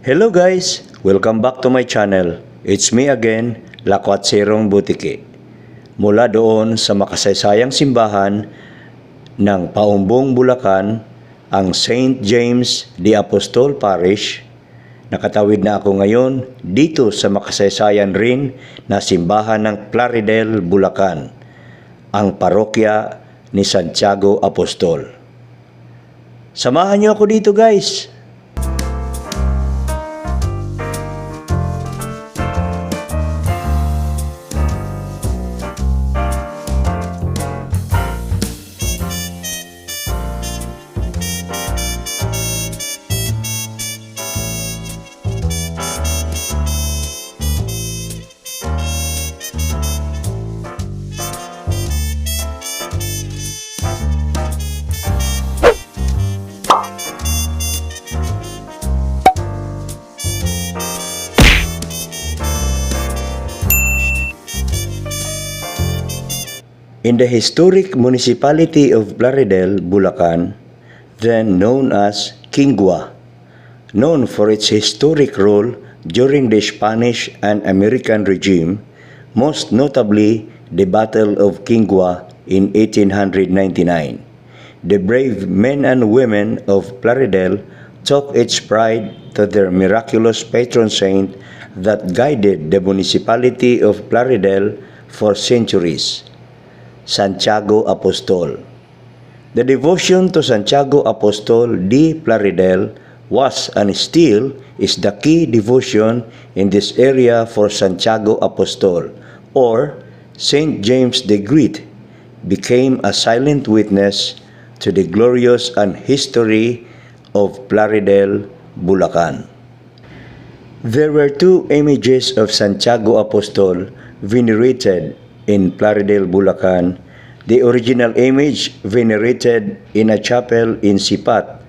Hello guys! Welcome back to my channel. It's me again, Lakwatsirong Butike. Mula doon sa makasaysayang simbahan ng Paumbong, Bulacan, ang St. James the Apostol Parish, nakatawid na ako ngayon dito sa makasaysayan rin na simbahan ng Plaridel, Bulacan, ang Parokya ni Santiago Apostol. Samahan niyo ako dito guys! In the historic municipality of Plaridel, Bulacan, then known as Quingua, known for its historic role during the Spanish and American regime, most notably the Battle of Quingua in 1899. The brave men and women of Plaridel took its pride to their miraculous patron saint that guided the municipality of Plaridel for centuries, Santiago Apostol. The devotion to Santiago Apostol de Plaridel was and still is the key devotion in this area for Santiago Apostol, or Saint James the Great, became a silent witness to the glorious and history of Plaridel, Bulacan. There were two images of Santiago Apostol venerated in Plaridel, Bulacan. The original image venerated in a chapel in Sipat,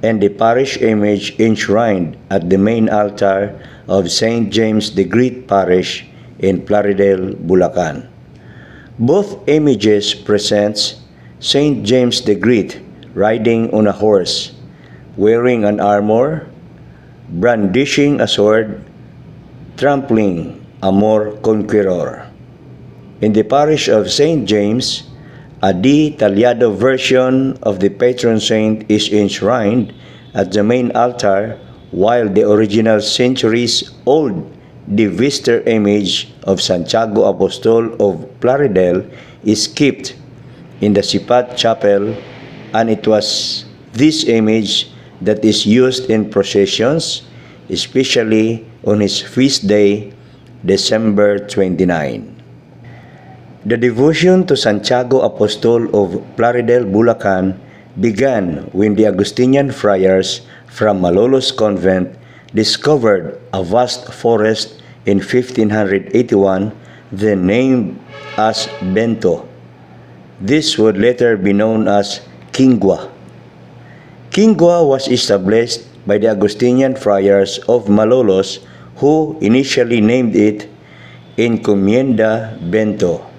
and the parish image enshrined at the main altar of St. James the Great Parish in Plaridel, Bulacan. Both images presents St. James the Great riding on a horse, wearing an armor, brandishing a sword, trampling a more conqueror. In the parish of St. James, a detallado version of the patron saint is enshrined at the main altar, while the original centuries-old Divister image of Santiago Apostol of Plaridel is kept in the Sipat Chapel, and it was this image that is used in processions, especially on his feast day, December 29. The devotion to Santiago Apostol of Plaridel, Bulacan began when the Augustinian friars from Malolos Convent discovered a vast forest in 1581, then named as Bento. This would later be known as Quingua. Quingua was established by the Augustinian friars of Malolos, who initially named it Encomienda Bento.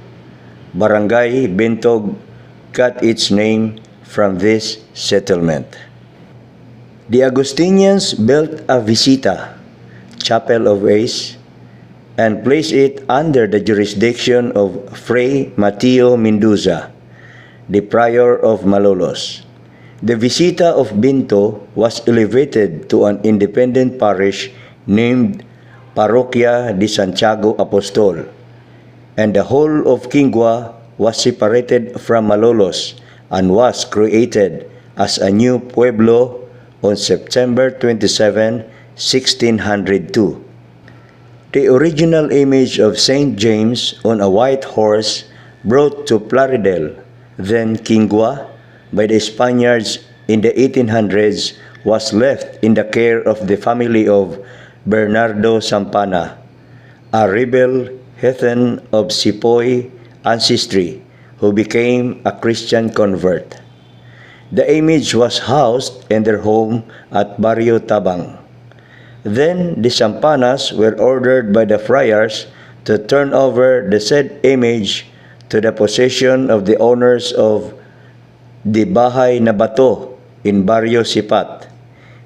Barangay Bentog got its name from this settlement. The Augustinians built a visita, Chapel of Ace, and placed it under the jurisdiction of Fray Mateo Mendoza, the prior of Malolos. The visita of Bento was elevated to an independent parish named Parokya de Santiago Apostol, and the whole of Quingua was separated from Malolos and was created as a new pueblo on September 27, 1602. The original image of St. James on a white horse brought to Plaridel, then Quingua, by the Spaniards in the 1800s was left in the care of the family of Bernardo Sampana, a rebel heathen of Sepoy ancestry who became a Christian convert. The image was housed in their home at Barrio Tabang. Then the Sampanas were ordered by the friars to turn over the said image to the possession of the owners of the Bahay na Bato in Barrio Sipat,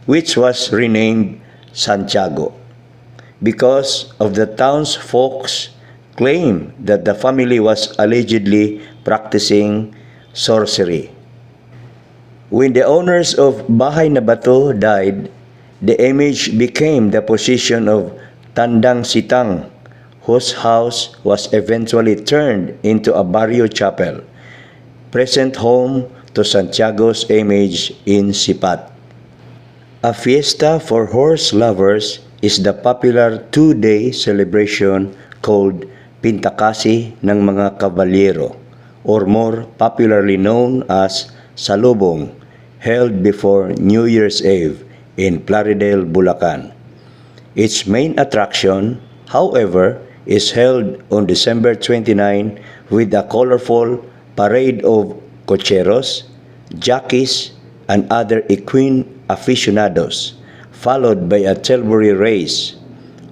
which was renamed Santiago, because of the townsfolk's claim that the family was allegedly practicing sorcery. When the owners of Bahay na Bato died, the image became the possession of Tandang Sitang, whose house was eventually turned into a barrio chapel, present home to Santiago's image in Sipat. A fiesta for horse lovers is the popular two-day celebration called Pintakasi ng mga Kabalyero, or more popularly known as Salubong, held before New Year's Eve in Plaridel, Bulacan. Its main attraction, however, is held on December 29 with a colorful parade of cocheros, jockeys, and other equine aficionados, followed by a tilbury race,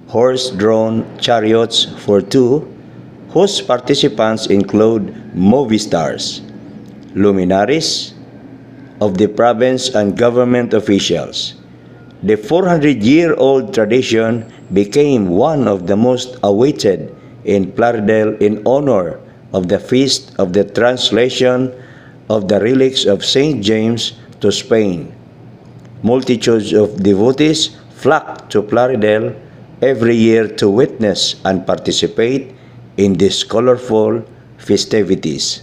horse-drawn chariots for two, whose participants include movie stars, luminaries of the province and government officials. The 400-year-old tradition became one of the most awaited in Plaridel in honor of the feast of the translation of the relics of Saint James to Spain. Multitudes of devotees flock to Plaridel every year to witness and participate in these colorful festivities.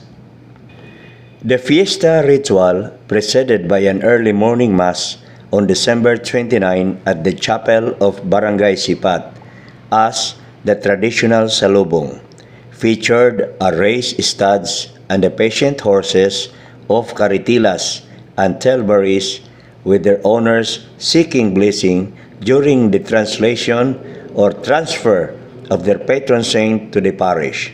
The fiesta ritual, preceded by an early morning mass on December 29 at the chapel of Barangay Sipat, as the traditional salubong, featured a race studs and the patient horses of Caritilas and Telbaris, with their owners seeking blessing during the translation or transfer of their patron saint to the parish.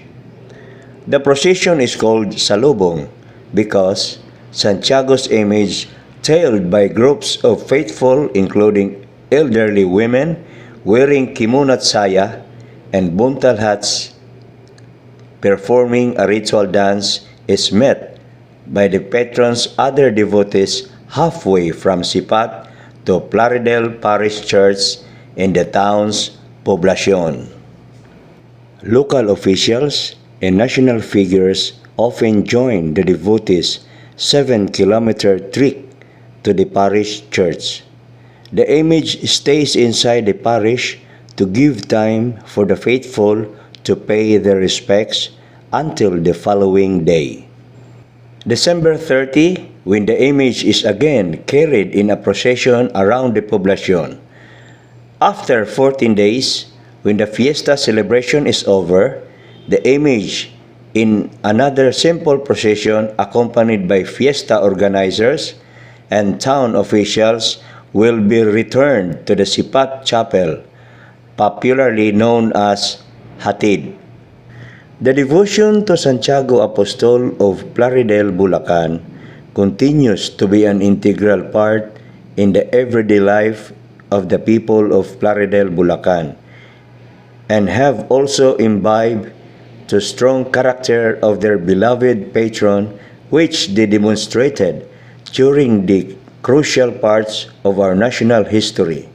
The procession is called salubong because Santiago's image, tailed by groups of faithful including elderly women wearing kimono at saya and buntal hats performing a ritual dance, is met by the patron's other devotees halfway from Sipat to Plaridel Parish Church in the town's poblacion. Local officials and national figures often join the devotees' 7-kilometer trek to the parish church. The image stays inside the parish to give time for the faithful to pay their respects until the following day. December 30, when the image is again carried in a procession around the poblacion. After 14 days, when the fiesta celebration is over, the image in another simple procession accompanied by fiesta organizers and town officials will be returned to the Sipat Chapel, popularly known as Hatid. The devotion to Santiago Apostol of Plaridel, Bulacan continues to be an integral part in the everyday life of the people of Plaridel, Bulacan, and have also imbibed the strong character of their beloved patron, which they demonstrated during the crucial parts of our national history.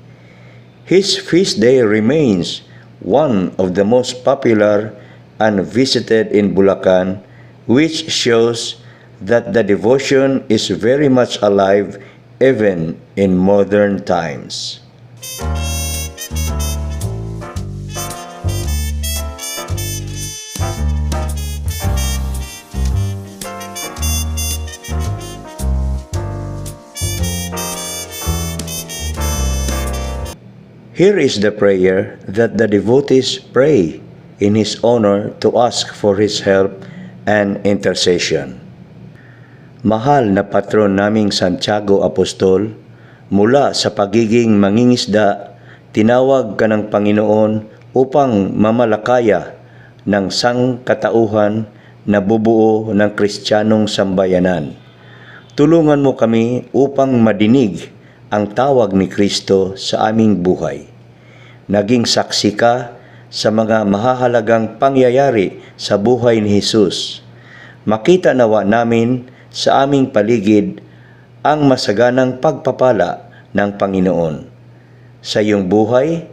His feast day remains one of the most popular and visited in Bulacan, which shows that the devotion is very much alive even in modern times. Here is the prayer that the devotees pray in his honor to ask for his help and intercession. Mahal na patron naming Santiago Apostol, mula sa pagiging mangingisda, tinawag ka ng Panginoon upang mamalakaya ng sangkatauhan na bubuo ng Kristiyanong sambayanan. Tulungan mo kami upang madinig ang tawag ni Kristo sa aming buhay. Naging saksi ka sa mga mahahalagang pangyayari sa buhay ni Jesus. Makita nawa namin sa aming paligid ang masaganang pagpapala ng Panginoon. sa iyong buhay,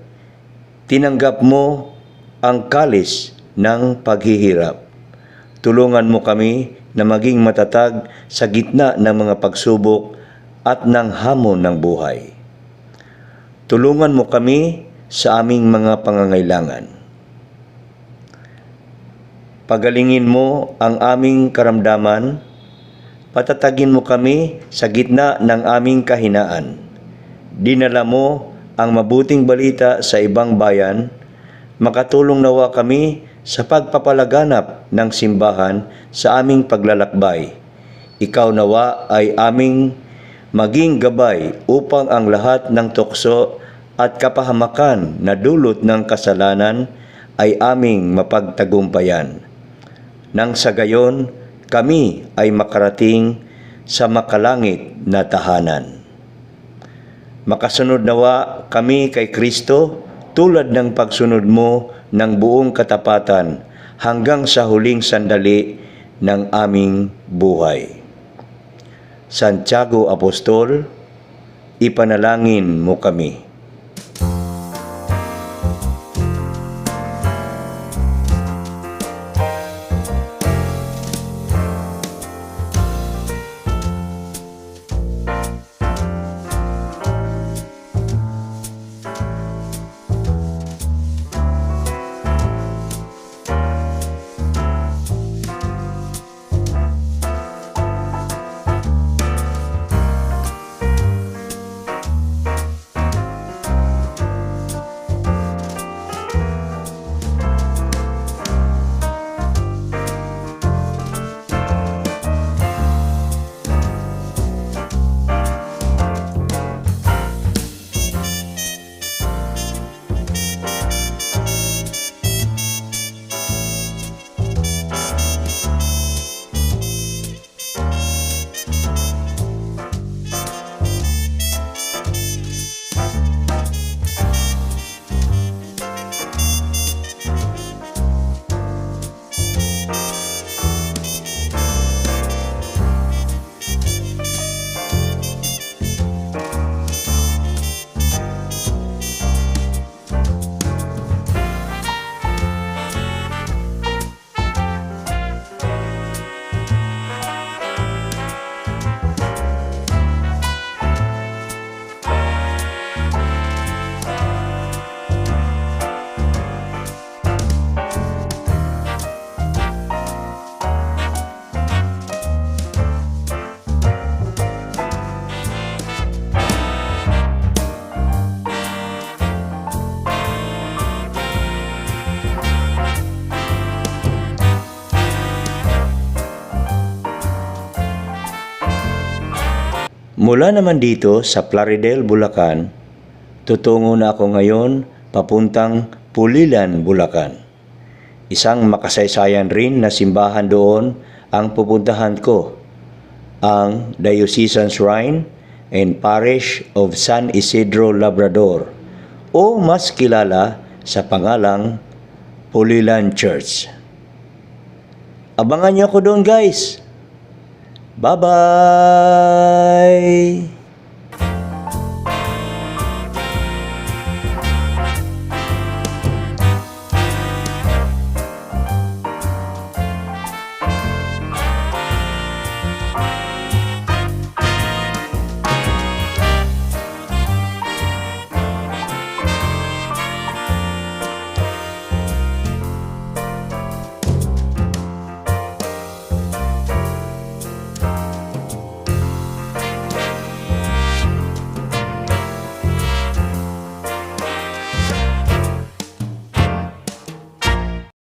tinanggap mo ang kalis ng paghihirap. Tulungan mo kami na maging matatag sa gitna ng mga pagsubok at ng hamon ng buhay. Tulungan mo kami sa aming mga pangangailangan. Pagalingin mo ang aming karamdaman, patatagin mo kami sa gitna ng aming kahinaan. Dinala mo ang mabuting balita sa ibang bayan, makatulong nawa kami sa pagpapalaganap ng simbahan sa aming paglalakbay. Ikaw nawa ay aming maging gabay upang ang lahat ng tukso at kapahamakan na dulot ng kasalanan ay aming mapagtagumpayan. Nang sa gayon, kami ay makarating sa makalangit na tahanan. Makasunod nawa kami kay Kristo tulad ng pagsunod mo ng buong katapatan hanggang sa huling sandali ng aming buhay. Santiago Apostol, ipanalangin mo kami. Mula naman dito sa Plaridel, Bulacan, tutungo na ako ngayon papuntang Pulilan, Bulacan. Isang makasaysayan rin na simbahan doon ang pupuntahan ko, ang Diocesan Shrine and Parish of San Isidro Labrador o mas kilala sa pangalang Pulilan Church. Abangan niyo ako doon, guys! Bye-bye!